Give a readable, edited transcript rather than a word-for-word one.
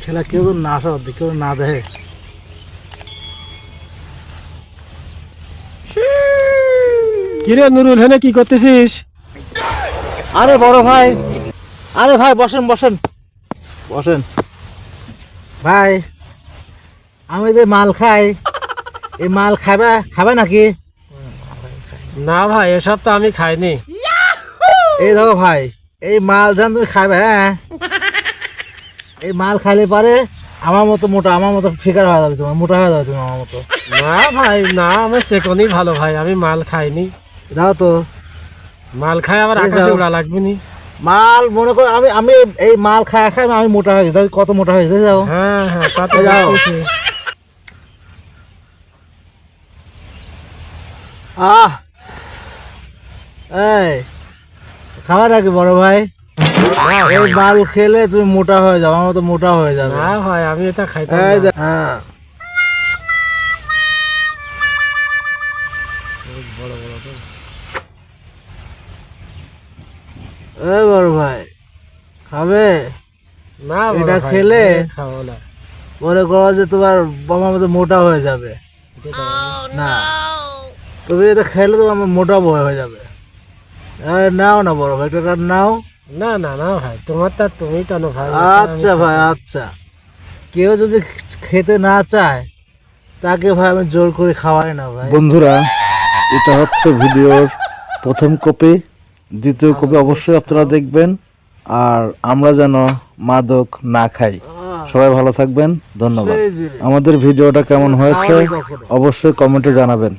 খেলা কেউ তো না আসা কেউ না দেখে। কিরে নুরুল, হেনে কি করতেছিস? আরে বড় ভাই, আরে ভাই বসেন বসেন বসেন ভাই। আমি যে মাল খাই, এই মাল খাবে নাকি? না ভাই, এসব তো আমি খাইনি। এই দেখো ভাই, এই মাল যেন তুমি খাবে, হ্যাঁ এই মাল খাইলে পারে আমার মতো মোটা, আমার মতো ফিকার হয়ে যাবে, তোমার মোটা হয়ে যাবে তুমি আমার মতো। না ভাই না, আমার চেকনই ভালো ভাই, আমি মাল খাইনি। দাও তো মাল খাই আবার এই আকাশে যাও। উড়া লাগবে নি। মাল মনে করো আমি আমি এই মাল খাই আমি মোটা হয়ে গেছি, কত মোটা হয়েছে যাও। হ্যাঁ হ্যাঁ, তা তো যাও। দেখতেছি। আহ এই খাবার নাকি বড় ভাই? এই মাল খেলে তুমি মোটা হয়ে যাবে, আমার মতো মোটা হয়ে যাবে। না ভাই, আমি এটা খাইতাম এই না। যে, হ্যাঁ এই বড় ভাই খাবে? না বড় এটা ভাই, খেলে আমি খাবো না। মনে করো যে তোমার আমার মতো মোটা হয়ে যাবে। এটা খাবো না। না, তুমি এটা খেলে তোমার মোটা বয় হয়ে যাবে। আরে নাও না বড় ভাই, একটা নাও। না না না ভাই, তোমারটা তুমি টানো ভাই। আচ্ছা ভাই আচ্ছা, কেউ যদি খেতে না চায় তাকে ভাই আমি জোর করে খাওয়াই না ভাই। বন্ধুরা, এটা হচ্ছে ভিডিওর প্রথম কপি, দ্বিতীয় কপি অবশ্যই আপনারা দেখবেন। আর আমরা যেন মাদক না খাই। সবাই ভালো থাকবেন, ধন্যবাদ। সেই জিনিস। আমাদের ভিডিওটা কেমন হয়েছে খাওয়াই কখনো। অবশ্যই কমেন্টে জানাবেন।